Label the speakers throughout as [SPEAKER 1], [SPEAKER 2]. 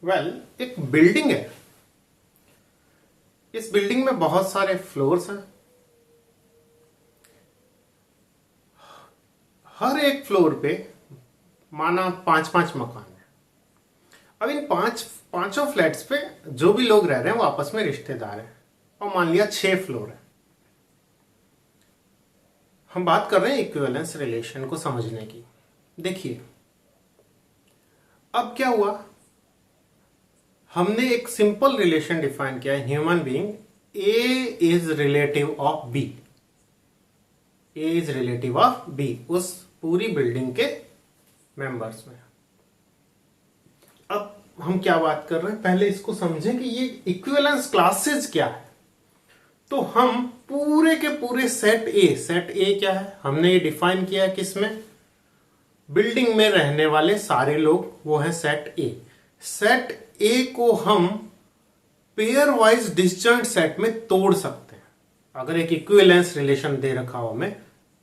[SPEAKER 1] एक बिल्डिंग है। इस बिल्डिंग में बहुत सारे फ्लोर्स हैं। हर एक फ्लोर पे माना 5-5 मकान है। अब इन पांचों फ्लैट्स पे जो भी लोग रह रहे हैं वो आपस में रिश्तेदार हैं और मान लिया 6 फ्लोर है। हम बात कर रहे हैं इक्विवेलेंस रिलेशन को समझने की। देखिए अब क्या हुआ, हमने एक सिंपल रिलेशन डिफाइन किया है। Human being A is relative of B, A is relative of B, उस पूरी बिल्डिंग के मेंबर्स में। अब हम क्या बात कर रहे हैं, पहले इसको समझें कि ये इक्विवेलेंस क्लासेस क्या है। तो हम पूरे के पूरे सेट ए क्या है, हमने ये डिफाइन किया है किसमें, बिल्डिंग में रहने वाले सारे लोग, वो है सेट ए। सेट ए को हम पेयर वाइज डिस्जॉइंट सेट में तोड़ सकते हैं। अगर एक इक्विवेलेंस रिलेशन दे रखा हो हमें,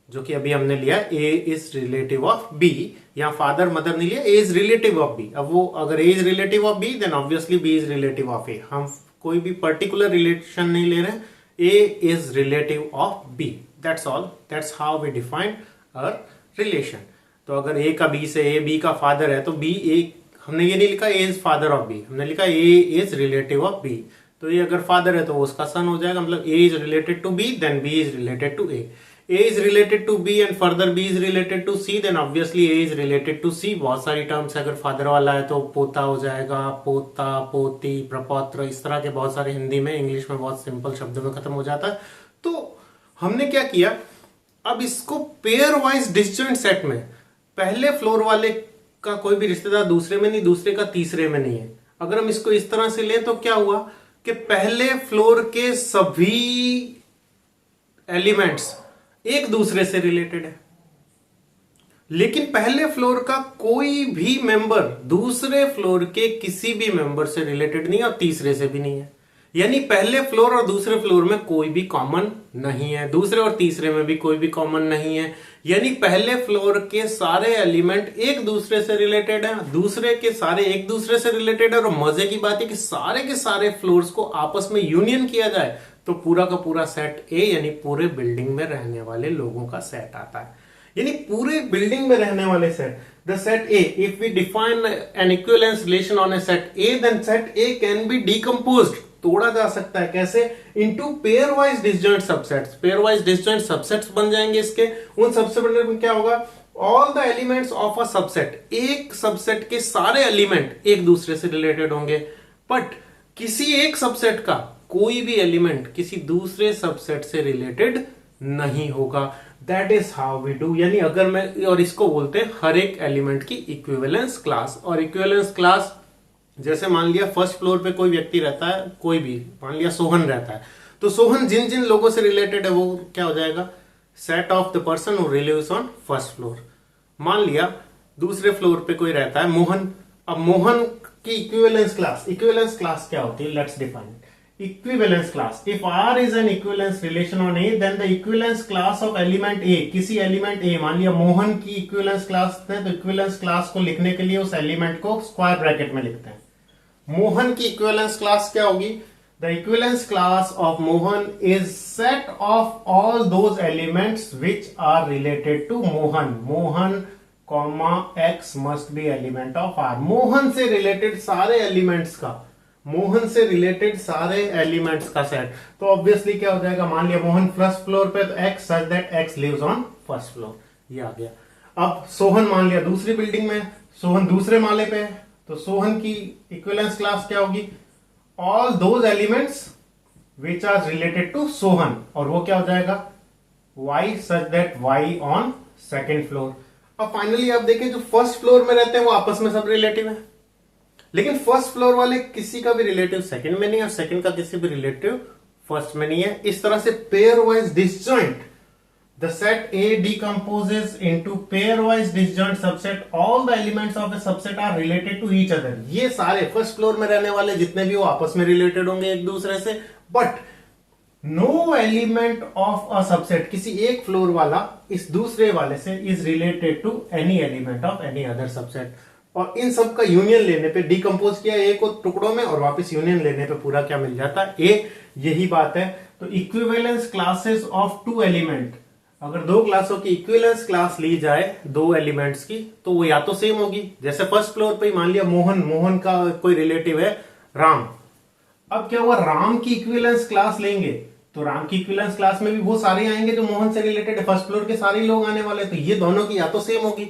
[SPEAKER 1] जो कि अभी हमने लिया A is relative of B, या फादर मदर ने लिया A is relative of B. अब वो अगर A is relative of B then obviously B is relative of A. हम कोई भी पर्टिकुलर रिलेशन नहीं ले रहे हैं, A is relative of B, that's all, that's how we define our relation. तो अगर ए का बी से, ए बी का फादर है तो बी ए, हमने ये नहीं लिखा ए इज फादर ऑफ बी, हमने लिखा ए इज रिलेटिव ऑफ बी। तो ये अगर फादर है तो वो उसका सन हो जाएगा, मतलब A is related to B then B is related to A. A is related to B and further B is related to C, then obviously A is related to C। बहुत सारी terms अगर father वाला है तो पोता हो जाएगा, पोता, पोती, प्रपौत्र, इस तरह के बहुत सारे हिंदी में, इंग्लिश में बहुत सिंपल शब्दों में खत्म हो जाता है। तो हमने क्या किया, अब इसको पेयर वाइज डिस्जॉइंट सेट में पहले फ्लोर वाले का कोई भी रिश्तेदार दूसरे में नहीं, दूसरे का तीसरे में नहीं है। अगर हम इसको इस तरह से लें तो क्या हुआ कि पहले फ्लोर के सभी एलिमेंट्स एक दूसरे से रिलेटेड है, लेकिन पहले फ्लोर का कोई भी मेंबर दूसरे फ्लोर के किसी भी मेंबर से रिलेटेड नहीं है और तीसरे से भी नहीं है। यानी पहले फ्लोर और दूसरे फ्लोर में कोई भी कॉमन नहीं है, दूसरे और तीसरे में भी कोई भी कॉमन नहीं है। यानी पहले फ्लोर के सारे एलिमेंट एक दूसरे से रिलेटेड है, दूसरे के सारे एक दूसरे से रिलेटेड है। और मजे की बात है कि सारे के सारे फ्लोर्स को आपस में यूनियन किया जाए तो पूरा का पूरा सेट ए, यानी पूरे बिल्डिंग में रहने वाले लोगों का सेट आता है। यानी पूरे बिल्डिंग में रहने वाले set, the set A, if we define an equivalence relation on a set A, then set A can be decomposed, तोड़ा जा सकता है कैसे, into pairwise disjoint subsets. Pairwise disjoint subsets बन जाएंगे इसके। उन सबसेट में क्या होगा, all the elements of a subset, एक सबसेट के सारे एलिमेंट एक दूसरे से रिलेटेड होंगे, बट किसी एक सबसेट का कोई भी एलिमेंट किसी दूसरे सबसेट से रिलेटेड नहीं होगा। That is how we do. यानी अगर मैं, और इसको बोलते हैं हर एक एलिमेंट की इक्विवेलेंस क्लास। और इक्विवेलेंस क्लास जैसे मान लिया फर्स्ट फ्लोर पे कोई व्यक्ति रहता है, कोई भी, मान लिया सोहन रहता है, तो सोहन जिन जिन लोगों से रिलेटेड है वो क्या हो जाएगा, set of the person who lives on first floor. मान लिया दूसरे फ्लोर पे कोई रहता है मोहन, अब मोहन की इक्विवेलेंस क्लास क्या होती है, let's define equivalence class. If R is an equivalence relation on A, then the equivalence class of element A, किसी एलिमेंट A, मान लिया मोहन की इक्विवेलेंस क्लास है, तो इक्विवेलेंस क्लास को लिखने के लिए उस एलिमेंट को स्क्वायर ब्रैकेट में लिखते हैं। मोहन की इक्विवेलेंस क्लास क्या होगी, the equivalence class of Mohan is set of all those elements which are related to Mohan. Mohan comma X must be element of R। Mohan से रिलेटेड सारे एलिमेंट्स का, मोहन से रिलेटेड सारे एलिमेंट्स का सेट। तो ऑब्वियसली क्या हो जाएगा, मान लिया मोहन फर्स्ट फ्लोर पे, तो X such that X lives on first floor, ये आ गया। अब सोहन मान लिया दूसरी बिल्डिंग में, सोहन दूसरे माले पे है, तो सोहन की इक्विवेलेंस क्लास क्या होगी, all those elements which are related to Sohan, और वो क्या हो जाएगा, Y such that Y on second floor. अब फाइनली आप देखें जो फर्स्ट फ्लोर में रहते हैं वो आपस में सब रिलेटिव है, लेकिन फर्स्ट फ्लोर वाले किसी का भी रिलेटिव सेकंड में नहीं है और सेकंड का किसी भी रिलेटिव फर्स्ट में नहीं है। इस तरह से pairwise disjoint, the set A decomposes into pairwise disjoint subset, all the elements of the subset are related to each other. ये सारे फर्स्ट फ्लोर में रहने वाले जितने भी वो आपस में रिलेटेड होंगे एक दूसरे से, but no element of a subset, किसी एक फ्लोर वाला इस दूसरे वाले से is related to any element of any other subset. और इन सब का यूनियन लेने पे, डिकम्पोज किया ए को टुकड़ों में और वापस यूनियन लेने पे पूरा क्या मिल जाता है, ए। यही बात है। तो equivalence classes of two element, अगर दो क्लासों की इक्विवेलेंस क्लास ली जाए दो एलिमेंट्स की, तो वो या तो सेम होगी, जैसे फर्स्ट फ्लोर पे मान लिया मोहन का कोई रिलेटिव है राम। अब क्या हुआ, राम की इक्विवेलेंस क्लास लेंगे तो राम की इक्विवेलेंस क्लास में भी वो सारे आएंगे जो मोहन से रिलेटेड है, फर्स्ट फ्लोर के सारे लोग आने वाले, तो ये दोनों की या तो सेम होगी।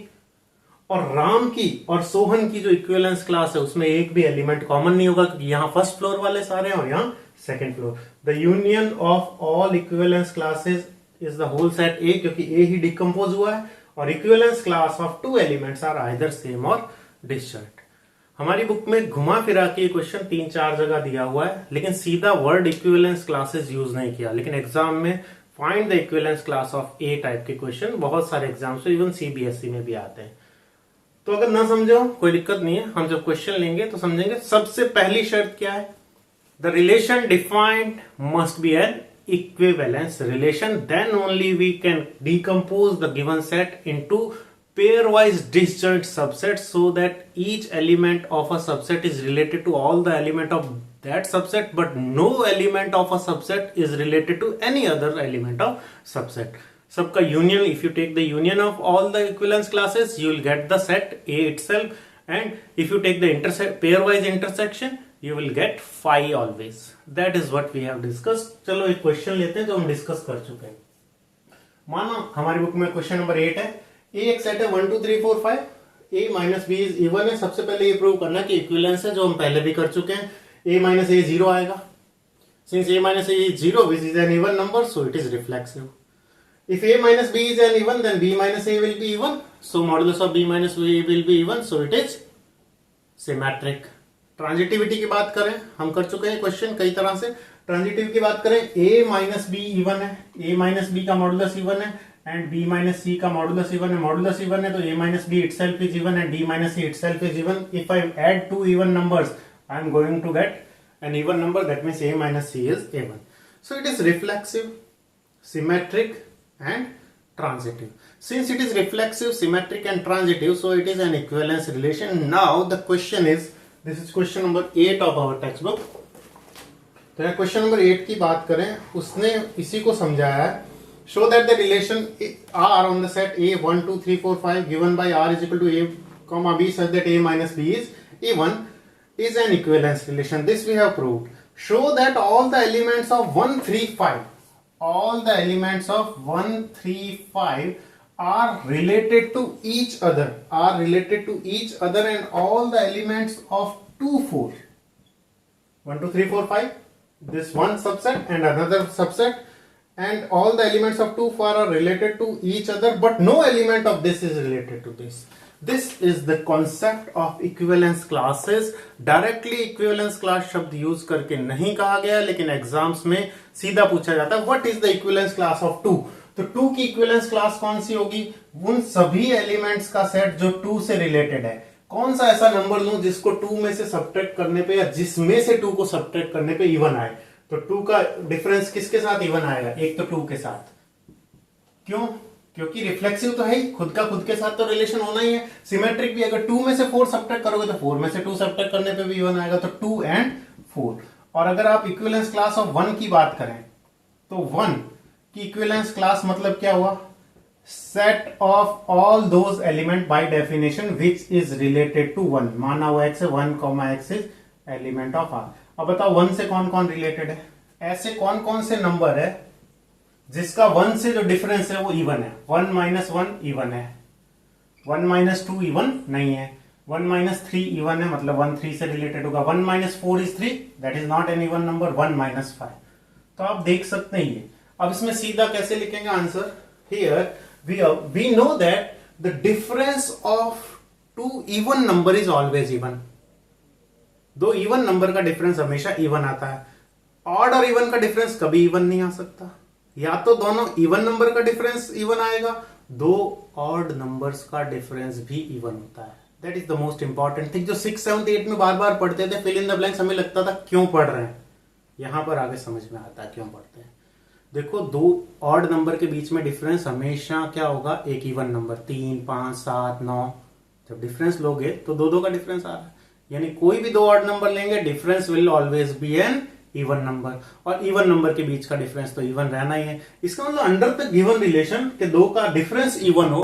[SPEAKER 1] और राम की और सोहन की जो इक्विवेलेंस क्लास है उसमें एक भी एलिमेंट कॉमन नहीं होगा, क्योंकि यहां फर्स्ट फ्लोर वाले सारे हैं और यहां second floor. The union of all equivalence classes is the whole set A, क्योंकि ए ही डिकम्पोज हुआ है और equivalence class of two elements are either same और डिस्जॉइंट। हमारी बुक में घुमा फिरा के क्वेश्चन 3-4 जगह दिया हुआ है, लेकिन सीधा वर्ड इक्विवेलेंस क्लासेस यूज नहीं किया, लेकिन एग्जाम में find the equivalence class of A type के क्वेश्चन बहुत सारे एग्जाम्स में, इवन सीबीएसई में भी आते हैं। तो अगर ना समझो कोई दिक्कत नहीं है, हम जब क्वेश्चन लेंगे तो समझेंगे। सबसे पहली शर्त क्या है, the relation defined must be an equivalence relation, then only we can decompose the given set into pairwise disjoint subsets so that each element of a subset is related to all the element of that subset, but no element of a subset is related to any other element of subset. सबका union, if you take the union of all the equivalence classes, you will get the set A itself, and if you take the pairwise intersection, you will get phi always. That is what we have discussed. चलो एक question लेते हैं जो हम discuss कर चुके हैं। मानो हमारी बुक में क्वेश्चन नंबर 8 है, ए एक सेट है 1 2 3 4 5, A minus B is even है। सबसे पहले ये प्रूव करना कि इक्विवेलेंस है, जो हम पहले भी कर चुके हैं। ए माइनस ए 0 आएगा, since A minus A is 0 which is an even number, so it is reflexive. If A minus B is an even, then B minus A will be even, so modulus of B minus A will be even, so it is symmetric. Transitivity की बात करें, हम कर चुके हैं question कई तरह से। ट्रांजिटिव की बात करें, ए माइनस बी इवन है, ए माइनस बी का मॉडुलस इवन है, एंड b माइनस सी का मॉडुलस इवन है। मॉडुलस इवन है तो a minus B itself is even and d minus C itself is even. If I add two even numbers, I am going to get an even number, that means a minus C is a1. So it is reflexive, symmetric and transitive. Since it is reflexive, symmetric and transitive, so it is an equivalence relation. Now the question is, this is question number 8 of our textbook. तो question number 8 की बात करें, उसने इसी को समझाया है। Show that the relation R on the set A 1 2 3 4 5 given by R is equal to A comma B such that A minus B is A1 is an equivalence relation. This we have proved. Show that all the elements of 1 3 5, all the elements of 1 3 5 are related to each other, are related to each other, and all the elements of 2 4, 1 2 3 4 5, this one subset and another subset, and all the elements of 2 4 are related to each other, but no element of this is related to this. This is the concept of equivalence classes. Directly equivalence class शब्द use करके नहीं कहा गया, लेकिन exams में सीधा पूछा जाता है what is the equivalence class of 2। तो 2 की इक्विवेलेंस क्लास कौन सी होगी, उन सभी एलिमेंट्स का सेट जो 2 से रिलेटेड है। कौन सा ऐसा नंबर लूं जिसको 2 में से सब्ट्रैक्ट करने पे या जिसमें से 2 को सब्ट्रैक्ट करने पे इवन आए। तो 2 का डिफरेंस किसके साथ इवन आएगा, एक तो 2 के साथ। क्यों, क्योंकि रिफ्लेक्सिव तो है ही, खुद का खुद के साथ तो रिलेशन होना ही है। सिमेट्रिक भी, अगर 2 में से 4 सब्ट्रैक्ट करोगे तो 4 में से 2 सब्ट्रैक्ट करने पे भी इवन आएगा, तो 2 and 4। और अगर आप इक्विवेलेंस क्लास ऑफ 1 की बात करें तो 1 की इक्विवेलेंस क्लास मतलब क्या हुआ, set of all those element by definition which is related to 1। माना हुआ x है 1 x is element of R। अब बताओ 1 से कौन कौन रिलेटेड है, ऐसे कौन कौन से नंबर है जिसका 1 से जो डिफरेंस है वो इवन है। 1 माइनस 1 इवन है, 1 माइनस 2 इवन नहीं है, 1 माइनस 3 इवन है, मतलब 1 3 से रिलेटेड होगा। 1 minus 4 is 3, that is not an even number. 1 minus 5, तो आप देख सकते हैं ये। अब इसमें सीधा कैसे लिखेंगे answer, here we know that the difference of 2 even number is always even. दो इवन नंबर का डिफरेंस हमेशा इवन आता है, ऑड और इवन का डिफरेंस कभी इवन नहीं आ सकता। या तो दोनों इवन नंबर का डिफरेंस इवन आएगा, दो ऑड नंबर्स का डिफरेंस भी इवन होता है। That is the most important thing, जो 6 7 8 में बार बार पढ़ते थे, फिल इन द ब्लैंक्स, हमें लगता था क्यों पढ़ रहे हैं, यहां पर आगे समझ में आता है क्यों पढ़ते हैं। देखो, दो ऑड नंबर के बीच में डिफरेंस हमेशा क्या होगा, एक इवन नंबर, 3 5 7 9, जब डिफरेंस लोगे तो दो दो का डिफरेंस आ रहा है, यानी कोई भी दो ऑड नंबर लेंगे difference will always be an even number, और इवन नंबर के बीच का डिफरेंस तो इवन रहना ही है। इसका मतलब अंडर द गिवन रिलेशन के दो का डिफरेंस इवन हो,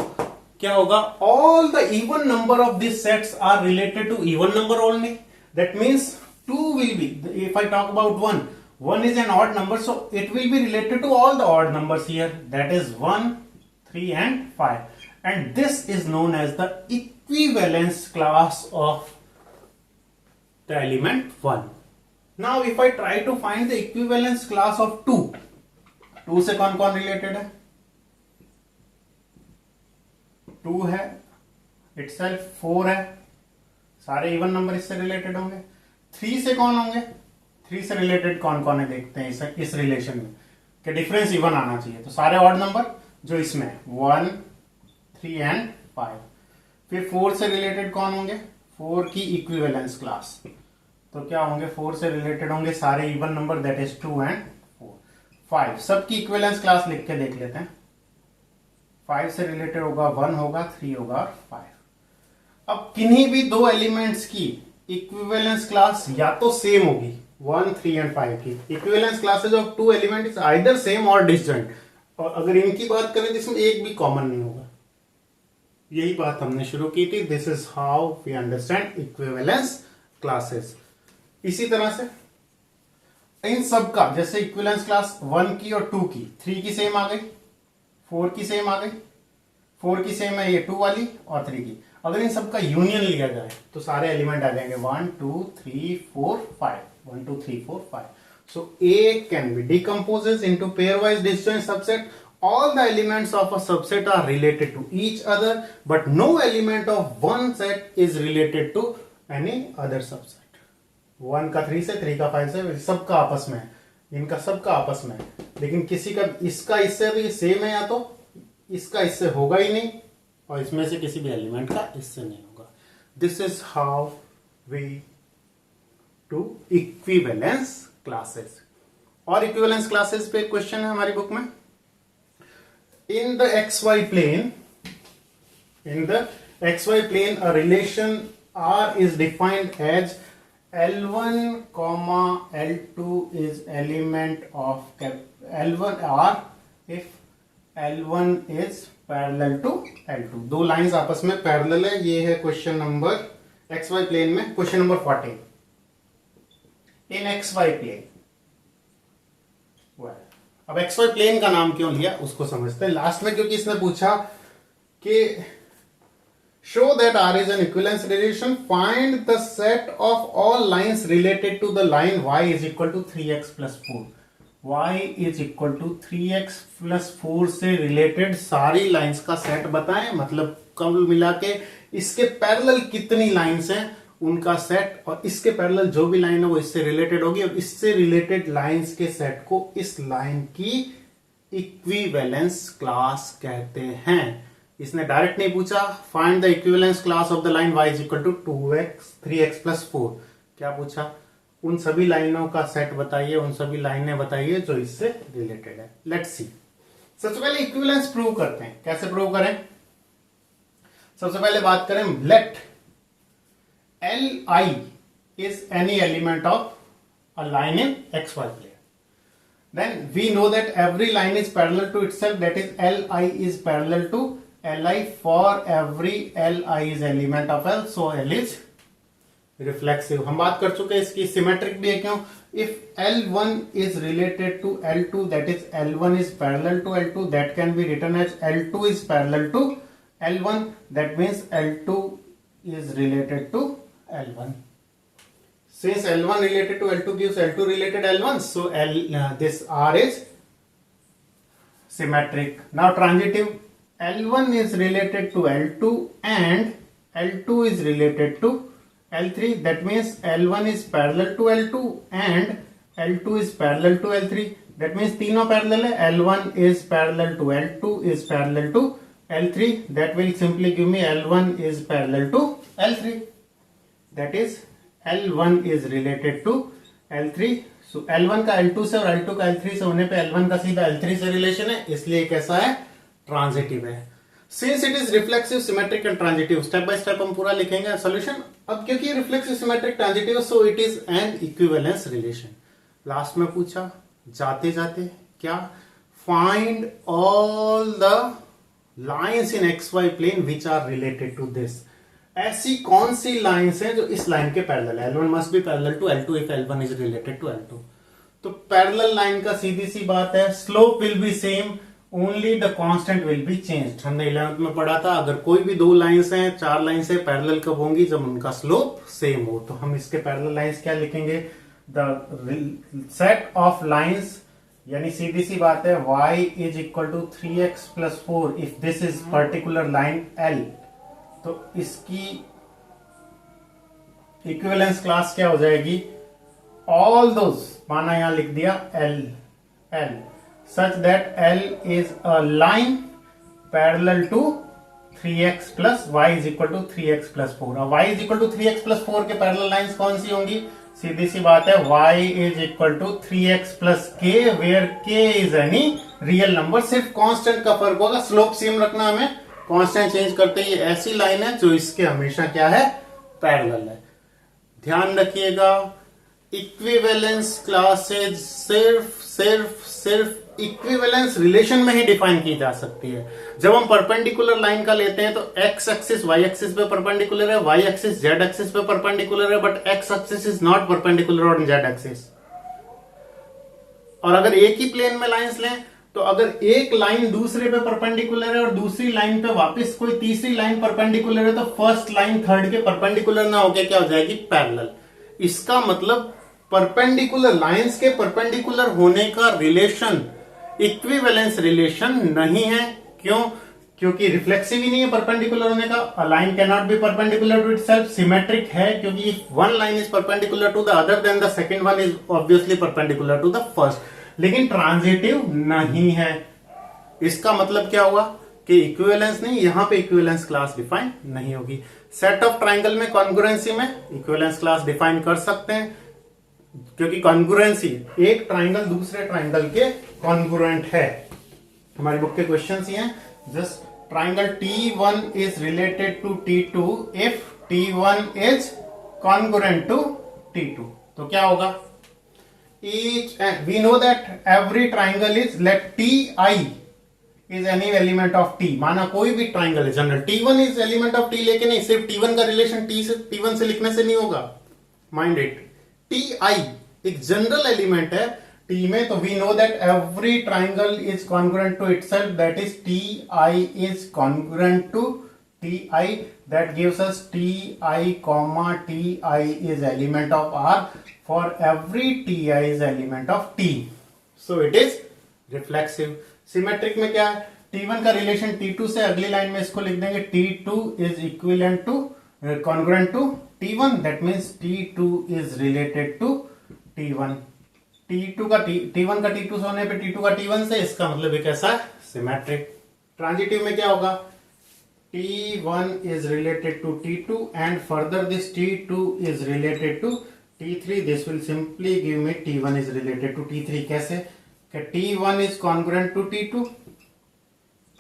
[SPEAKER 1] क्या होगा, all the even number of this sets are related to even number only. That means 2 will be, if I talk about 1 is an odd number, so it will be related to all the odd numbers here, that is 1, 3 and 5, and this is known as the equivalence class of the element 1. Now if I try to find the equivalence class of 2 से कौन कौन related है, 2 है itself, 4 है, सारे even number इससे related होंगे। 3 से कौन होंगे, 3 से रिलेटेड कौन कौन है देखते हैं इस रिलेशन में, कि डिफरेंस इवन आना चाहिए, तो सारे ऑड नंबर जो इसमें 1, 3 एंड 5। फिर 4 से रिलेटेड कौन होंगे, 4 की इक्विवेलेंस क्लास, तो क्या होंगे, 4 से रिलेटेड होंगे सारे even number, that is 2 and 4। 5 सबकी इक्विवेलेंस क्लास लिख के देख लेते हैं। 5 से रिलेटेड होगा 1 होगा, 3 होगा और 5। अब किन्हीं भी दो एलिमेंट्स की इक्विवेलेंस क्लास या तो सेम होगी, 1, 3 एंड 5 की equivalence classes of two element is either same और डिस्जेंट, और अगर इनकी बात करें तो इसमें एक भी कॉमन नहीं होगा। यही बात हमने शुरू की थी, this is how we understand equivalence classes. इसी तरह से इन सब का, जैसे इक्विवेलेंस क्लास 1 की और 2 की, 3 की सेम आ गई, 4 की सेम आ गई, 4 की सेम है ये 2 वाली और 3 की। अगर इन सब का यूनियन लिया जाए तो सारे एलिमेंट आ जाएंगे 1, 2, 3, 4, 5, 1, 2, 3, 4, 5। So A can be decomposed into pairwise disjoint subset. All the elements of a subset are related to each other, but no element of one set is related to any other subset. 1 का 3 से, 3 का 5 से, सबका आपस में है, इनका सबका आपस में है, लेकिन किसी का इसका इससे भी सेम है, या तो इसका इससे होगा ही नहीं, और इसमें से किसी भी एलिमेंट का इससे नहीं होगा। This is how we do equivalence classes. और इक्विवेलेंस क्लासेस पे क्वेश्चन है हमारी बुक में, in the XY plane, in the XY plane a relation R is defined as L1, L2 is element of L1 R if L1 is parallel to L2। दो lines आपस में parallel है, ये है question number XY plane में, question number 14 in XY plane. अब XY plane का नाम क्यों लिया उसको समझते हैं लास्ट में, क्योंकि इसने पूछा कि show that R is an equivalence relation, find the set of all lines related to the line y is equal to 3x plus 4। y is equal to 3x plus 4 से रिलेटेड सारी lines का set बताएं, मतलब कुल मिला के इसके parallel कितनी लाइंस हैं उनका सेट, और इसके पैरेलल जो भी लाइन है वो इससे रिलेटेड होगी, और इससे रिलेटेड लाइंस के सेट को इस लाइन की इक्विवेलेंस क्लास कहते हैं। इसने डायरेक्ट नहीं पूछा find the equivalence class of the line y is equal to 2x 3x plus 4, क्या पूछा, उन सभी लाइनों का सेट बताइए, उन सभी लाइनें बताइए जो इससे रिलेटेड है। लेट्स सी, सबसे पहले इक्विवेलेंस प्रूव करते हैं। कैसे प्रूव करें, सबसे पहले बात करें, late Li is any element of a line in XY plane, then we know that every line is parallel to itself, that is Li is parallel to Li for every Li is element of L, so L is reflexive. हम बात कर चुके हैं इसकी, symmetric भी है, क्यों, if L1 is related to L2 that is L1 is parallel to L2, that can be written as L2 is parallel to L1, that means L2 is related to L1. Since L1 related to L2 gives L2 related L1, so this R is symmetric. Now transitive, L1 is related to L2 and L2 is related to L3, that means L1 is parallel to L2 and L2 is parallel to L3, that means तीनों parallel है, L1 is parallel to L2 is parallel to L3, that will simply give me L1 is parallel to L3, that is L1 is related to L3, so L1 का L2 से और L2 का L3 से होने पे L1 का सीधा L3 से रिलेशन है, इसलिए कैसा है, ट्रांजिटिव है। Since it is reflexive symmetric and transitive, step by step हम पूरा लिखेंगे सॉल्यूशन। अब क्योंकि reflexive symmetric transitive, so it is an equivalence relation. Last में पूछा जाते जाते क्या, find all the lines in X Y plane which are related to this. ऐसी कौन सी लाइंस हैं जो इस लाइन के पैरेलल है? L1 must be parallel to L2 if L1 is related to L2। तो पैरेलल लाइन का सीधी सी बात है, slope will be same, only the constant will be changed. हमने 11th में पढ़ा था, अगर कोई भी दो लाइंस हैं, चार लाइंस है, पैरेलल कब होंगी? जब उनका स्लोप सेम हो। तो हम इसके पैरेलल लाइंस क्या लिखेंगे? द सेट ऑफ लाइंस, यानी सीधी सी बात है y is equal to 3x plus 4 if this is particular line L। तो इसकी इक्विवेलेंस क्लास क्या हो जाएगी? ऑल दोज, माना यहां लिख दिया L such that L is a line parallel to 3x plus y is equal to 3x plus 4। अब y is equal to 3x plus 4 के पैरेलल लाइंस कौन सी होंगी? सीधी सी बात है y is equal to 3x plus k where k is any real number. सिर्फ constant का फर्क होगा, स्लोप सेम रखना हमें, कांस्टेंट चेंज करते ही ऐसी लाइन है जो इसके हमेशा क्या है? पैरेलल है। ध्यान रखिएगा, इक्विवेलेंस क्लासेज सिर्फ इक्विवेलेंस रिलेशन में ही डिफाइन की जा सकती है। जब हम परपेंडिकुलर लाइन का लेते हैं तो एक्स एक्सिस वाई एक्सिस पे परपेंडिकुलर है, वाई एक्सिस जेड एक्सिस पे परपेंडिकुलर है, but x axis is not perpendicular on Z axis. और अगर एक ही प्लेन में लाइंस लें तो अगर एक लाइन दूसरे पे परपेंडिकुलर है और दूसरी लाइन पे वापस कोई तीसरी लाइन परपेंडिकुलर है तो फर्स्ट लाइन थर्ड के परपेंडिकुलर ना होके क्या हो जाएगी? पैरेलल। इसका मतलब परपेंडिकुलर लाइंस के परपेंडिकुलर होने का रिलेशन इक्विवेलेंस रिलेशन नहीं है। क्यों? क्योंकि रिफ्लेक्सिव ही नहीं है परपेंडिकुलर होने का। A line can not be perpendicular to itself. Symmetric है क्योंकि if one line is perpendicular to the other then the second one is obviously perpendicular to the first. लेकिन ट्रांजिटिव नहीं है। इसका मतलब क्या हुआ कि इक्विवेलेंस नहीं, यहां पे इक्विवेलेंस क्लास डिफाइन नहीं होगी। सेट ऑफ ट्राइंगल में कॉन्ग्रुएंसी में इक्विवेलेंस क्लास डिफाइन कर सकते हैं क्योंकि कॉन्ग्रुएंसी एक ट्राइंगल दूसरे ट्राइंगल के कॉन्ग्रुएंट है। हमारी बुक के क्वेश्चन ही हैं, just triangle T1 is related to T2 if T1 is congruent to T2। तो क्या होगा? each and we know that every triangle is, let Ti is any element of T। माना कोई भी ट्राइंगल है general, T1 is element of T, लेकिन नहीं, सिर्फ T1 का रिलेशन T1 से लिखने से नहीं होगा। माइंड इट, Ti एक जनरल एलिमेंट है T में, तो we know that every triangle is congruent to itself, that is Ti is congruent to Ti, that gives us Ti comma Ti is element of R for every Ti is element of T, so it is reflexive। Symmetric में क्या है? T1 का relation T2 से, अगली line में इसको लिख देंगे T2 is equivalent to congruent to T1, that means T2 is related to T1। T1 का T2 से होने पे T2 का T1 से, इसका मतलब एक ऐसा सिमेट्रिक। ट्रांजिटिव में क्या होगा? T1 is related to T2 and further this T2 is related to T3, this will simply give me T1 is related to T3। कैसे? कि T1 is congruent to T2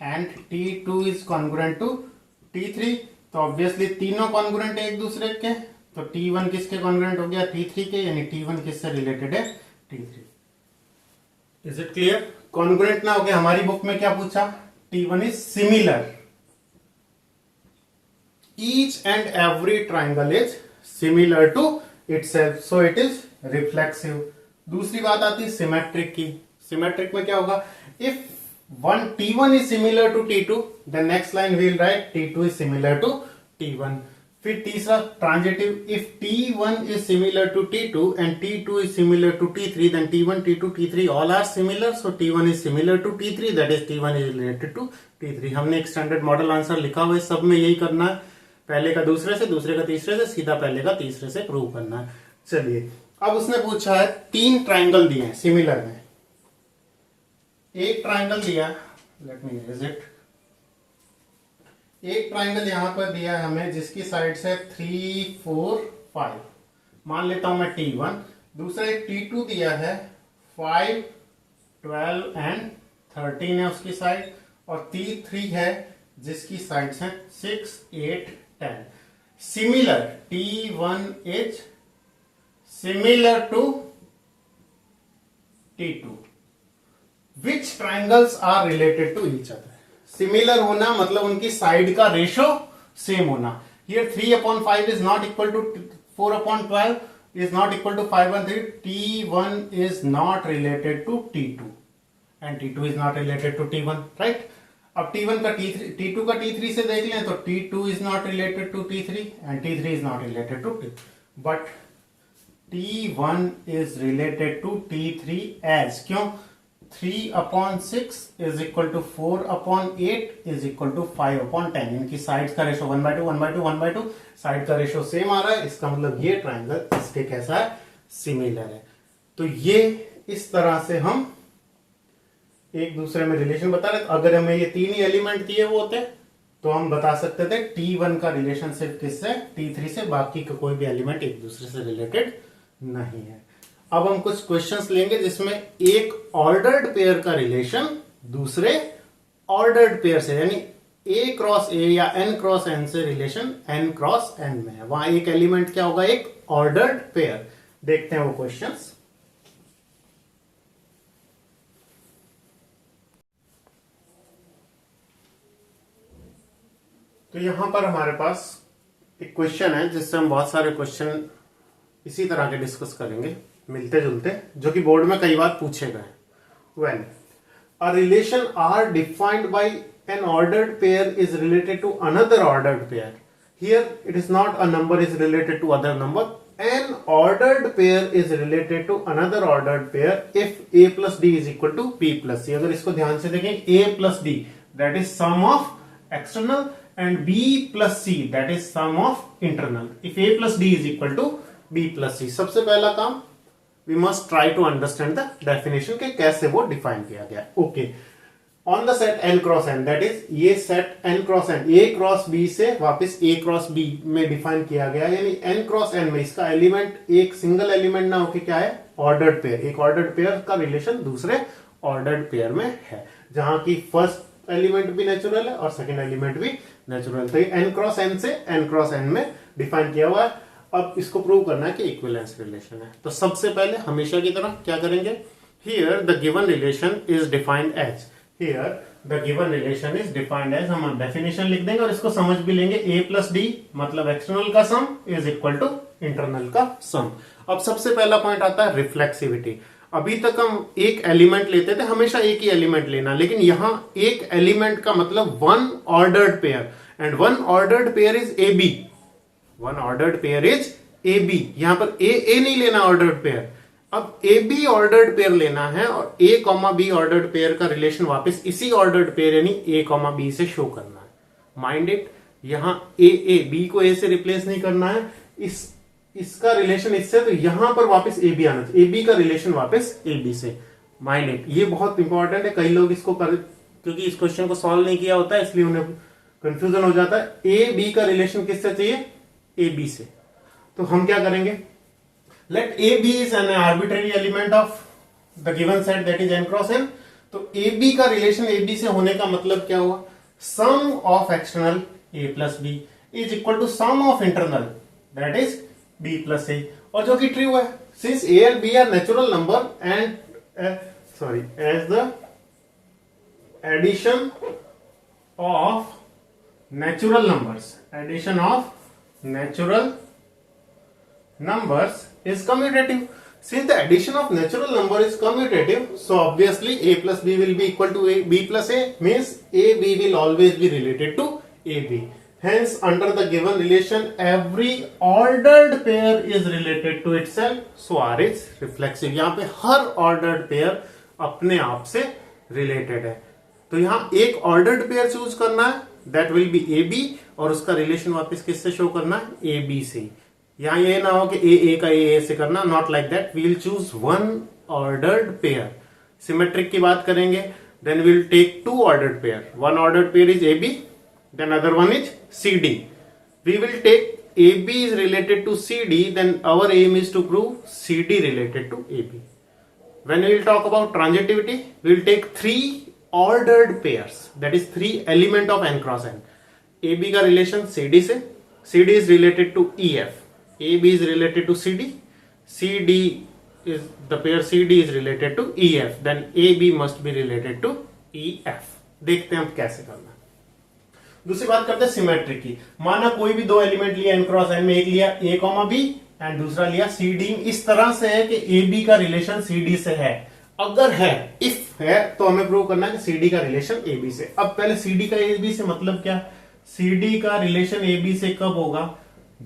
[SPEAKER 1] and T2 is congruent to T3, तो obviously तीनों congruent है एक दूसरे के, तो T1 किसके कॉन्ग्रुएंट हो गया? T3 के, यानी T1 किससे रिलेटेड है? T3। Is it clear? Congruent ना हो गया। हमारी बुक में क्या पूछा? T1 is similar, each and every triangle is similar to itself, so it is reflexive। दूसरी बात आती है सिमेट्रिक की। सिमेट्रिक में क्या होगा? If T1 is similar to T2, then next line we will write T2 is similar to T1। फिर तीसरा transitive, if T1 is similar to T2 and T2 is similar to T3, then T1, T2, T3 all are similar, so T1 is similar to T3, that is T1 is related to T3। हमने एक standard model answer लिखा हुआ है, सब में यही करना है, पहले का दूसरे से, दूसरे का तीसरे से, सीधा पहले का तीसरे से प्रूव करना है। चलिए, अब उसने पूछा है तीन ट्राइंगल दिए हैं सिमिलर में। एक ट्राइंगल दिया, लेट मी इरेज इट, एक ट्राइंगल यहां पर दिया है हमें जिसकी साइड से 3, 4, 5, मान लेता हूं मैं T1। दूसरा एक T2 दिया है 5, 12 एंड 13 है उसकी साइड, और T3 है जिसकी साइड्स हैं 6, 8, 10. Similar T1 is similar to T2. Which triangles are related to each other? Similar होना मतलब उनकी साइड का रेशो सेम होना. Here 3/5 is not equal to 4/12 is not equal to 5/3. T1 is not related to T2 and T2 is not related to T1, right? अब T1 का T3, T2 का T3 से देख लें तो T2 is not related to T3 and T3 is not related to T. But T1 is related to T3 as क्यों? 3/6 is equal to 4/8 is equal to 5/10. इनकी sides का ratio 1/2, 1/2, 1/2. Side का ratio same आ रहा है. इसका मतलब ये triangle इसके कैसा है? सिमिलर है. तो ये इस तरह से हम एक दूसरे में रिलेशन बता रहे. अगर हमें ये तीन ही एलिमेंट दिए हुए होते तो हम बता सकते थे T1 का रिलेशन सिर्फ किससे? T3 से. बाकी का कोई भी एलिमेंट एक दूसरे से रिलेटेड नहीं है. अब हम कुछ क्वेश्चंस लेंगे जिसमें एक ऑर्डर्ड पेयर का रिलेशन दूसरे ऑर्डर्ड पेयर से यानी A क्रॉस A या N क्रॉस N से रिलेशन N क्रॉस N में है. वहां एक एलिमेंट क्या होगा? एक ऑर्डर्ड पेयर. देखते हैं वो क्वेश्चंस. तो यहां पर हमारे पास एक क्वेश्चन है जिससे हम बहुत सारे क्वेश्चन इसी तरह के डिस्कस करेंगे मिलते जुलते, जो कि बोर्ड में कई बार पूछे गए. When a relation are defined by an ordered pair is related to another ordered pair. Here it is not a number is related to other number. An ordered pair is related to another ordered pair if a plus D is equal to b plus C. अगर इसको ध्यान से देखें, a plus D that is sum of external and b plus c that is sum of internal. If a plus d is equal to b plus c. सबसे पहला काम we must try to understand the definition के कैसे वो define किया गया. Okay. On the set n cross n that is ये set n cross n a cross b से वापस a cross b में डिफाइन किया गया. यानी n cross n में इसका एलिमेंट एक सिंगल एलिमेंट ना होके क्या है? Ordered pair. एक ऑर्डर्ड पेयर का रिलेशन दूसरे ऑर्डर्ड पेयर में है, जहां की फर्स्ट एलिमेंट भी नेचुरल है और सेकंड एलिमेंट भी नेचुरल. तो ये n क्रॉस n से n क्रॉस n में डिफाइन किया हुआ है. अब इसको प्रूव करना है कि इक्विवेलेंस रिलेशन है. तो सबसे पहले हमेशा की तरह क्या करेंगे? Here the given relation is defined as. Here the given relation is defined as. हम डेफिनेशन लिख देंगे और इसको समझ भी लेंगे. a प्लस डी मतलब एक्सटर्नल का sum is equal to internal का सम. अब सबसे पहला पॉइंट आता है रिफ्लेक्सिविटी. अभी तक हम एक एलिमेंट लेते थे, हमेशा एक ही एलिमेंट लेना, लेकिन यहां एक एलिमेंट का मतलब one ordered pair and one ordered pair is A B. One ordered pair is A B. यहां पर ए नहीं लेना ऑर्डर्ड पेयर. अब ए बी ऑर्डर्ड पेयर लेना है और ए कॉमा बी ऑर्डर्ड पेयर का रिलेशन वापस इसी ऑर्डर्ड पेयर यानी ए कॉमा बी से शो करना है. माइंड इट, यहां ए बी को ए से रिप्लेस नहीं करना है. इसका रिलेशन इससे, तो यहां पर वापस ए बी आना चाहिए. ए बी का रिलेशन वापस ए बी से. माइंड इट, ये बहुत इंपॉर्टेंट है. कई लोग इसको क्योंकि इस क्वेश्चन को सॉल्व नहीं किया होता है इसलिए उन्हें कंफ्यूजन हो जाता है. ए बी का रिलेशन किससे चाहिए? ए बी से. तो हम क्या करेंगे? Let A B is an arbitrary element of the given set that is n cross n. तो ए बी का रिलेशन ए बी से होने का मतलब क्या हुआ? Sum of external a plus B is equal to sum of internal that is b plus a. और जो कि ट्रू है, since a and b are natural number and as the addition of natural numbers, addition of natural numbers is commutative. Since the addition of natural number is commutative, so obviously a plus b will be equal to b plus a, means a b will always be related to a b. Hence under the given relation every ordered pair is related to itself, so R is reflexive. यहाँ पे हर ordered pair अपने आप से related है. तो यहाँ एक ordered pair choose करना है, that will be AB, और उसका रिलेशन वापस किससे शो करना है? AB से. यहां ये ना हो कि A का A से करना, not like that. We will choose one ordered pair. Symmetric की बात करेंगे, then we will take two ordered pair. One ordered pair is AB, then other one is CD. We will take AB is related to CD, then our aim is to prove CD related to AB. When we will talk about transitivity, we will take three ordered pairs, that is 3 element of n cross n. AB का relation CD से, CD is related to EF, AB is related to CD, CD is the pair CD is related to EF, then AB must be related to EF. देखते हैं हम कैसे करना है. दूसरी बात करते हैं सिमेट्रिक की. माना कोई भी दो एलिमेंट लिया n क्रॉस n में, एक लिया A, B एंड दूसरा लिया CD. इस तरह से है कि AB का रिलेशन CD से है. अगर है, इफ है, तो हमें प्रूव करना है कि CD का रिलेशन AB से. अब पहले CD का AB से मतलब क्या? CD का रिलेशन AB से कब होगा?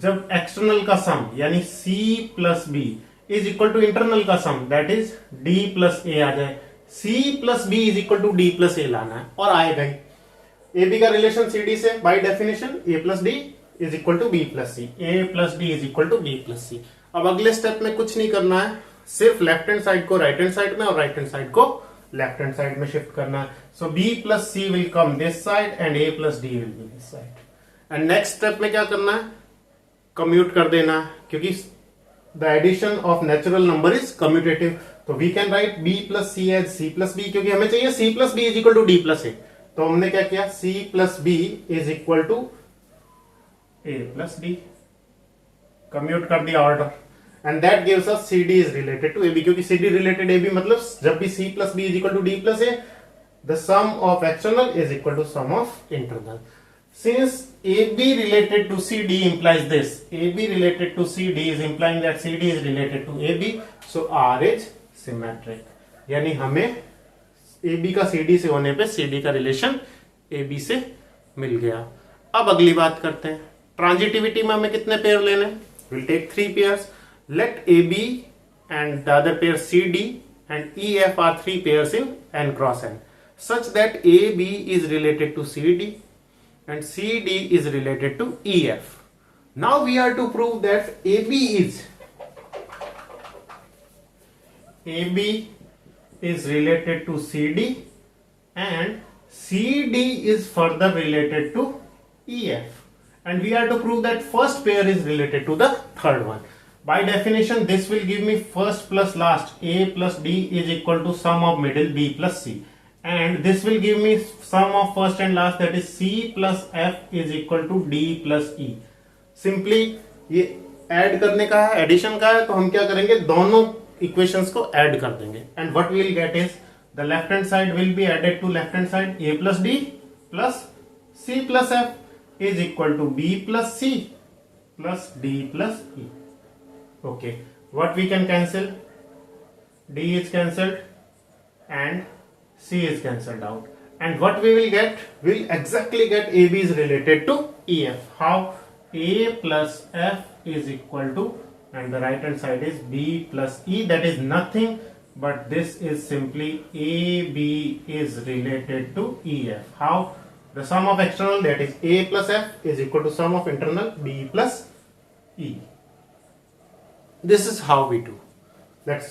[SPEAKER 1] जब एक्सटर्नल का सम यानी C plus B is equal to internal का sum that is D plus A आ जाए. C plus B is equal to D plus A लाना है और आएगा ही. AB का रिलेशन CD से by definition A plus D is equal to B plus C, A plus D is equal to B plus C. अब अगले step में कुछ नहीं करना है, सिर्फ लेफ्ट हैंड साइड को राइट हैंड साइड में और राइट हैंड साइड को लेफ्ट हैंड साइड में शिफ्ट करना है. So B plus C will come this side and A plus D will be this side. And next step में क्या करना है? कम्यूट कर देना, क्योंकि the addition of natural number is commutative. तो we can write B plus C as C plus B, क्योंकि हमें चाहिए C plus B is equal to D plus A. तो हमने क्या किया? C plus B is equal to A plus D. Commute कर दिया order and that gives us CD is related to AB, क्योंकि CD रिलेटेड AB मतलब जब भी C plus B is equal to D plus A, the sum of external is equal to sum of internal. Since AB related to CD implies this, AB related to CD is implying that CD is related to AB, so R is symmetric. यानी हमें AB का CD से होने पे CD का relation AB से मिल गया. अब अगली बात करते हैं. ट्रांजिटिविटी में हमें कितने पेयर लेने? We'll take 3 pairs. Let AB and the other pair CD and EF are 3 pairs in n cross n, such that AB is related to CD and CD is related to EF. Now we are to prove that AB is related to CD and CD is further related to EF, and we are to prove that first pair is related to the third one. By definition, this will give me first plus last, A plus D is equal to sum of middle B plus C. And this will give me sum of first and last, that is C plus F is equal to D plus E. Simply ये add करने का है, addition का है, तो हम क्या करेंगे? दोनों इक्वेशंस को ऐड कर देंगे. And what we will get is the left hand side will be added to left hand side. A plus D plus C plus F is equal to B plus C plus D plus E. Okay, what we can cancel? D is cancelled and C is cancelled out, and what we will get? We'll exactly get AB is related to EF. How? A plus F is equal to, and the right hand side is B plus E, that is nothing but this is simply AB is related to EF. How? The sum of external, that is A plus F is equal to sum of internal B plus E. This is how we do. Let's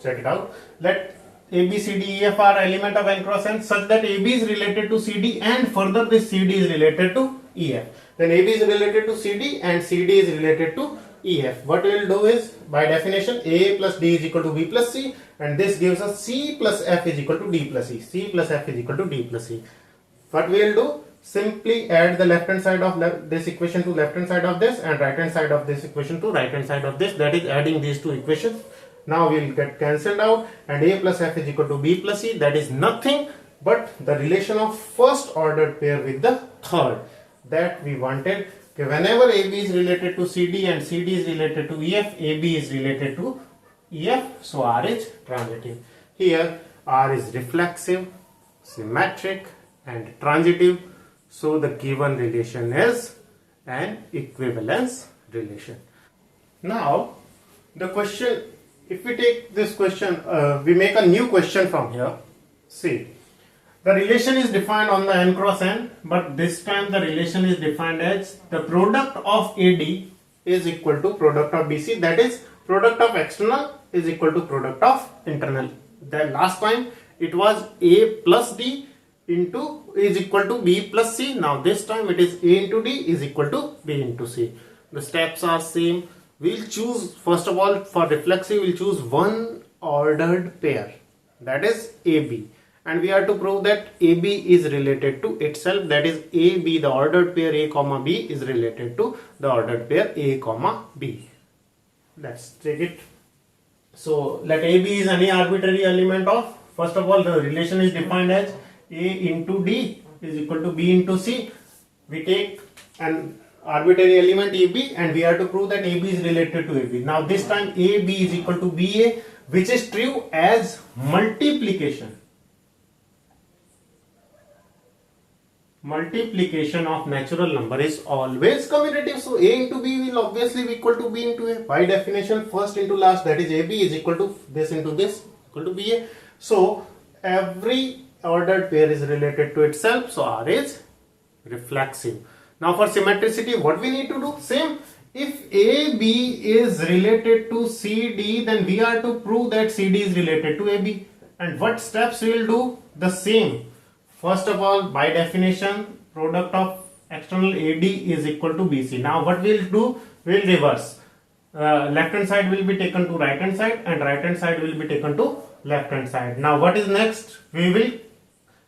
[SPEAKER 1] check it out. Let A, B, C, D, E, F are element of n cross n such that AB is related to CD and further this CD is related to EF. Then AB is related to CD and CD is related to EF. What we will do is, by definition, A plus D is equal to B plus C, and this gives us C plus F is equal to D plus E. C plus F is equal to D plus E. What we will do? Simply add the left hand side of this equation to left hand side of this and right hand side of this equation to right hand side of this, that is adding these two equations. Now we will get cancelled out and A plus F is equal to B plus C, that is nothing but the relation of first ordered pair with the third that we wanted. Okay, whenever AB is related to CD and CD is related to EF, AB is related to EF, so R is transitive. Here R is reflexive, symmetric and transitive, so the given relation is an equivalence relation. Now the question, if we take this question, we make a new question from here. See, the relation is defined on the n cross n, but this time the relation is defined as the product of AD is equal to product of BC, that is product of external is equal to product of internal. The last time it was A plus D into is equal to B plus C. Now this time it is A into D is equal to B into C. The steps are same. We'll choose, first of all, for reflexive, we'll choose one ordered pair, that is AB, and we have to prove that AB is related to itself, that is AB, the ordered pair A comma B is related to the ordered pair A comma B. Let's take it. So let AB is any arbitrary element of, first of all the relation is defined as A into D is equal to B into C. We take an arbitrary element AB and we have to prove that AB is related to AB. Now this time AB is equal to BA, which is true as multiplication. Multiplication of natural number is always commutative. So A into B will obviously be equal to B into A. By definition, first into last, that is AB is equal to this into this equal to BA. So every ordered pair is related to itself. So R is reflexive. Now for symmetricity, what we need to do? Same. If AB is related to CD, then we are to prove that CD is related to AB. And what steps we will do? The same. First of all, by definition, product of external AD is equal to BC. Now what we will do? We will reverse. Left hand side will be taken to right hand side and right hand side will be taken to left hand side. Now what is next? We will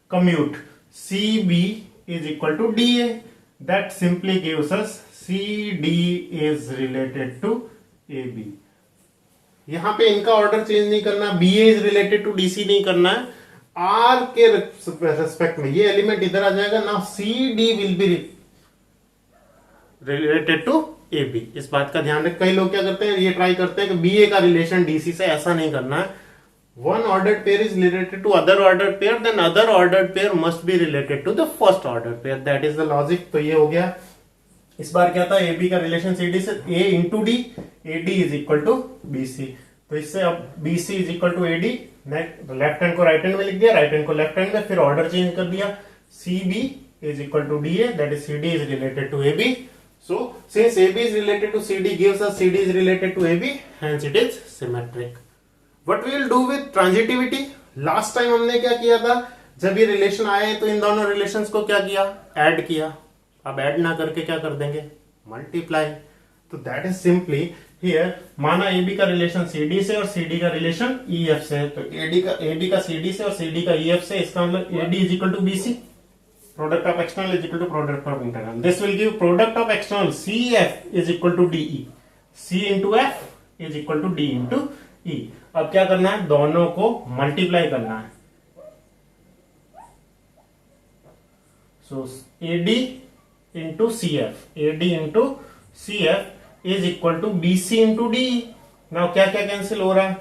[SPEAKER 1] commute. CB is equal to DA. That simply gives us CD is related to AB. यहां पे इनका order change नहीं करना, BA is related to DC नहीं करना है, R के respect में ये एलिमेंट इधर आ जाएगा. Now CD will be related to AB. इस बात का ध्यान रख. कई लोग क्या करते हैं, ये ट्राई करते हैं कि BA का रिलेशन DC से, ऐसा नहीं करना है. One ordered pair is related to other ordered pair, then other ordered pair must be related to the first ordered pair. That is the logic. तो ये हो गया. इस बार क्या था, AB का रिलेशन CD से, A into D, AD is equal to BC. तो इससे अब BC is equal to AD, left hand को राइट हैंड में लिख दिया, राइट हैंड को लेफ्ट हैंड में, फिर ऑर्डर चेंज कर दिया. CB is equal to DA, that is CD is related to AB. So since AB is related to CD gives us CD is related to AB, hence it is symmetric. What we will do with transitivity? Last time हमने क्या किया था, जब ये relation आए तो इन दोनों relations को क्या किया, ऐड किया. अब ऐड ना करके क्या कर देंगे, मल्टीप्लाई. तो दैट इज सिंपली हियर. माना AB का रिलेशन CD से और CD का रिलेशन EF से है, तो AB का CD से और CD का EF से, इसका मतलब AD is equal to BC. Product of external is equal to product of internal. This will give product of external CF is equal to DE. C into F is equal to D into E. अब क्या करना है, दोनों को multiply करना है. So AD into CF, AD into CF is equal to BC into DE. Now क्या क्या कैंसिल हो रहा है,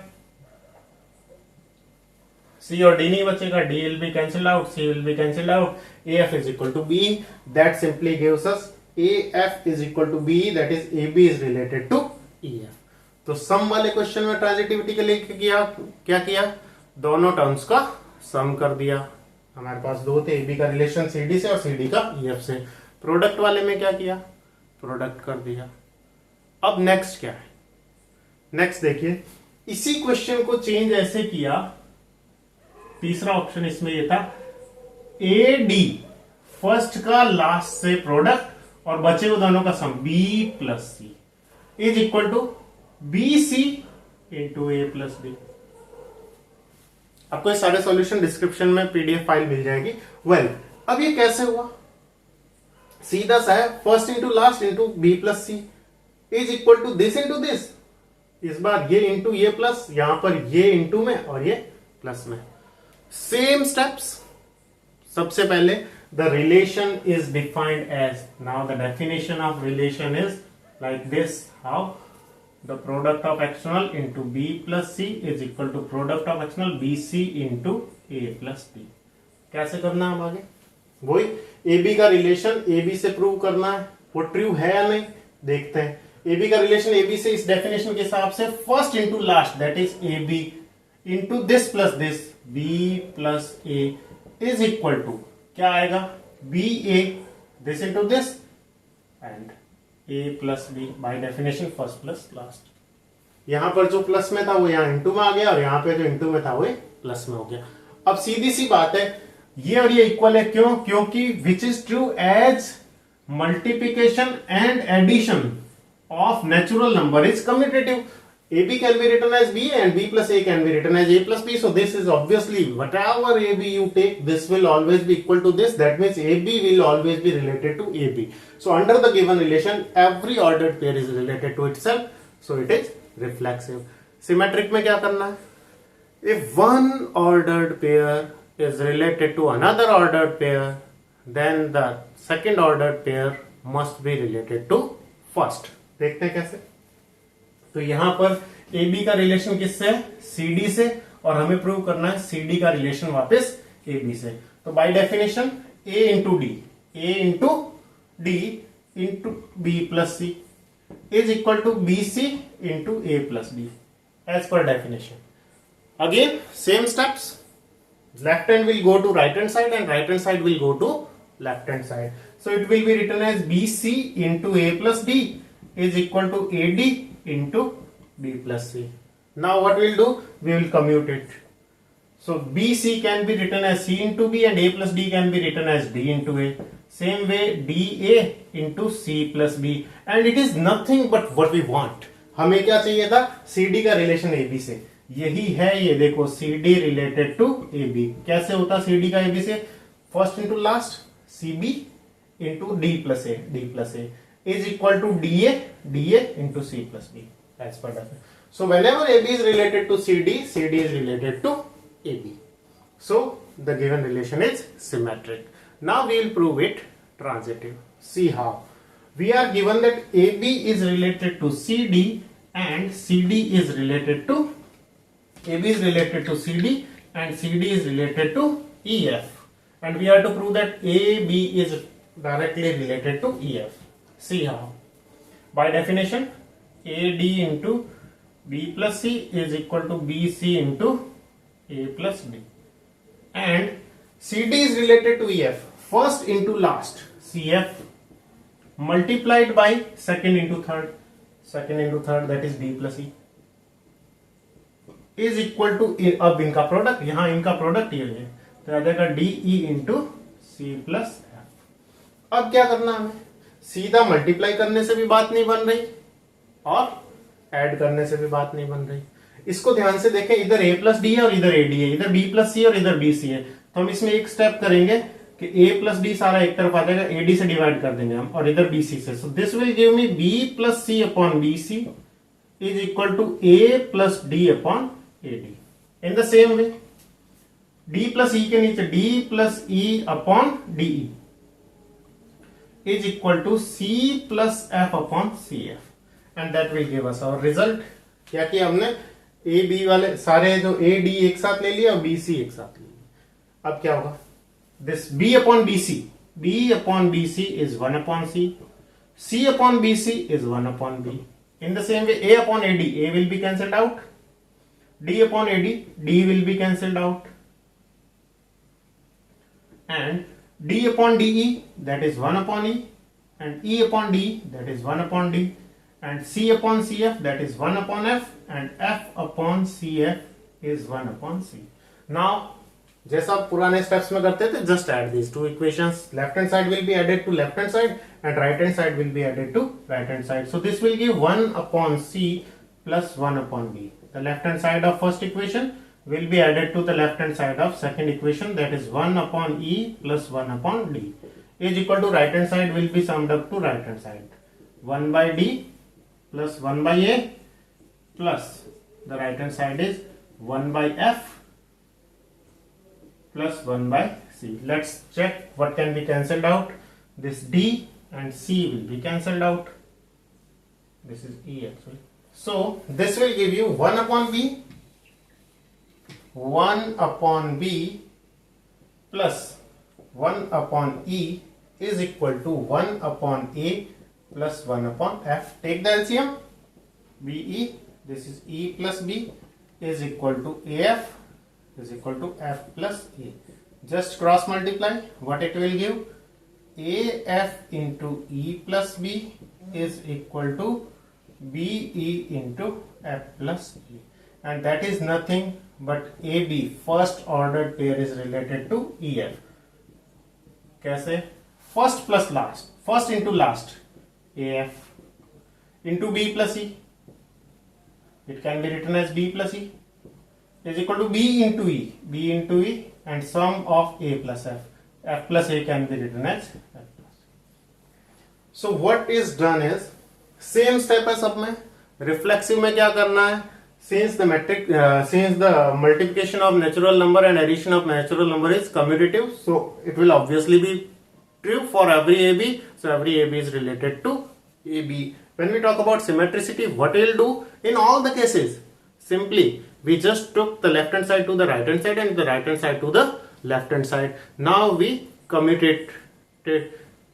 [SPEAKER 1] C और D नहीं बचेगा, D will be cancelled out, C will be cancelled out. AF is equal to BE. That simply gives us AF is equal to BE, that is AB is related to EF. तो सम वाले question में transitivity के लिए क्या किया, दोनों terms का सम कर दिया. हमारे पास दो थे, AB का रिलेशन CD से और CD का EF से. प्रोडक्ट वाले में क्या किया, प्रोडक्ट कर दिया. अब नेक्स्ट क्या है, नेक्स्ट देखिए, इसी क्वेश्चन को चेंज ऐसे किया. तीसरा ऑप्शन इसमें ये था, AD फर्स्ट का लास्ट से प्रोडक्ट और बचे हुए दोनों का sum B plus C is equal to BC into A plus B. आपको ये सारे सॉल्यूशन डिस्क्रिप्शन में PDF फाइल मिल जाएगी. वेल, अब ये कैसे हुआ, सीधा सा है, first into last into B plus C is equal to this into this. इस बार ये इंटू ये प्लस, यहां पर ये इंटू में और ये प्लस में. Same steps. सबसे पहले the relation is defined as, now the definition of relation is like this. How, the product of external into B plus C is equal to product of external BC into A plus D. कैसे करना है आगे, वही AB का relation AB से prove करना है. वो ट्रू है या नहीं देखते हैं. AB का रिलेशन AB से इस डेफिनेशन के हिसाब से first into last, that is AB into this plus this, B plus A is equal to क्या आएगा, BA this into this and A plus B. By definition first plus last. यहां पर जो प्लस में था वो यहां इंटू में आ गया और यहां पे जो इंटू में था वो प्लस में हो गया. अब सीधी सी बात है, ये और ये इक्वल है. क्यों, क्योंकि which is true as multiplication and addition of natural number is commutative. AB can be written as B and B plus A can be written as A plus B. So this is obviously whatever AB you take, this will always be equal to this. That means AB will always be related to AB. So under the given relation, every ordered pair is related to itself. So it is reflexive. Symmetric में क्या करना है? If one ordered pair is related to another ordered pair, then the second ordered pair must be related to first. देखते हैं कैसे. तो यहां पर AB का रिलेशन किससे है? CD से, और हमें प्रूव करना है CD का रिलेशन वापस AB से. तो bye definition A into D into B plus C is equal to BC into A plus B as per definition. Again same steps. Left hand will go to right hand side and right hand side will go to left hand side. So it will be written as BC into A plus D is equal to AD into B plus C. Now what we'll do? We will commute it. So BC can be written as C into B and A plus D can be written as D into A. Same way DA into C plus B, and it is nothing but what we want. हमें क्या चाहिए था? CD का relation AB से. यही है, ये देखो CD रिलेटेड टू AB. कैसे होता CD का AB से? First into last CB into D plus A is equal to DA into C plus B as per that. So whenever AB is related to CD is related to AB. So the given relation is symmetric. Now we will prove it transitive. See how. We are given that AB is related to CD and CD is related to AB is related to CD and CD is related to EF, and we have to prove that AB is directly related to EF. See how. By definition, AD into B plus C is equal to BC into A plus B, and CD is related to EF. First into last, CF multiplied by second into third, that is D plus E is equal to, अब इनका product, यहां इनका product ये है, तो आ जाएगा DE into C plus F. अब क्या करना हमें? सीधा मल्टीप्लाई करने से भी बात नहीं बन रही और ऐड करने से भी बात नहीं बन रही. इसको ध्यान से देखें, इधर A प्लस डी है और इधर AD है, इधर B प्लस C और इधर BC है. तो हम इसमें एक स्टेप करेंगे कि A प्लस डी सारा एक तरफ आ जाएगा, AD से डिवाइड कर देंगे हम, और इधर BC से. So this will give me B plus C upon BC is equal to A plus D upon AD. In the same way D plus E के नीचे D plus E upon DE is equal to C plus F upon CF, and that will give us our result. क्या किया हमने? A B वाले सारे जो A D एक साथ ले लिया और B C एक साथ ले लिया. अब क्या होगा? This B upon BC is 1 upon C upon BC is 1 upon B. In the same way, A upon AD, A will be cancelled out. D upon AD, D will be cancelled out, and D upon DE, that is 1 upon E, and E upon D, that is 1 upon D, and C upon CF, that is 1 upon F, and F upon CF is 1 upon C. Now, जैसा पुराने steps में करते थे, just add these two equations. Left hand side will be added to left hand side, and right hand side will be added to right hand side. So this will give 1 upon C plus 1 upon B. The left hand side of first equation will be added to the left hand side of second equation, that is 1 upon E plus 1 upon D is equal to right hand side will be summed up to right hand side, 1 by D plus 1 by A plus the right hand side is 1 by F plus 1 by C. Let's check what can be cancelled out. This D and C will be cancelled out. This is E actually. So this will give you 1 upon B, 1 upon B plus 1 upon E is equal to 1 upon A plus 1 upon F. Take the LCM. BE, this is E plus B is equal to AF is equal to F plus A. Just cross multiply. What it will give? AF into E plus B is equal to BE into F plus E, and that is nothing but AB, first ordered pair, is related to EF. कैसे? First plus last, first into last, AF into B plus E, It can be written as B plus E is equal to B into E and sum of A plus F. F plus A can be written as F plus. So what is done is same step है सब में. Reflexive में क्या करना है? Since the multiplication of natural number and addition of natural number is commutative, so it will obviously be true for every AB. So every AB is related to AB. When we talk about symmetricity, what we'll do in all the cases? Simply, we just took the left hand side to the right hand side and the right hand side to the left hand side. Now we commutated.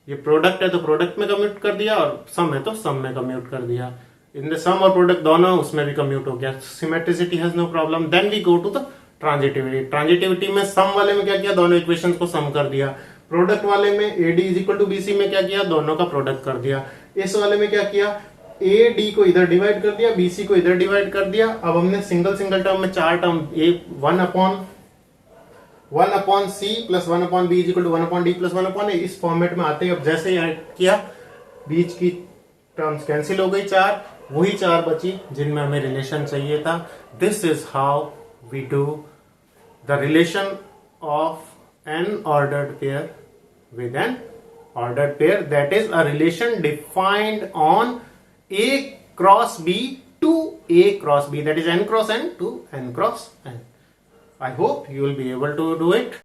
[SPEAKER 1] ये product है तो product में commute कर दिया और सम है तो सम में कम्यूट कर दिया. इन द सम और प्रोडक्ट दोनों उसमें भी कम्यूट हो गया. Symmetricity has no problem. Then we go to the transitivity. Transitivity में सम वाले में क्या किया? दोनों इक्वेशंस को सम कर दिया. प्रोडक्ट वाले में AD is equal to BC में क्या किया? दोनों का प्रोडक्ट कर दिया. इस वाले में क्या किया? AD को इधर डिवाइड कर दिया, BC को इधर डिवाइड कर दिया. अब हमने सिंगल टर्म में चार term, one upon C plus one upon B is equal to one upon D plus one upon A इस फॉर्मेट में आते ही अब जैसे ही ऐड किया बीच की टर्म्स कैंसिल हो गई. चार वही चार बची जिनमें हमें रिलेशन चाहिए था. This is how we do the relation of an ordered pair with an ordered pair, that is a relation defined on A cross B to A cross B, that is n cross n to n cross n. I hope you will be able to do it.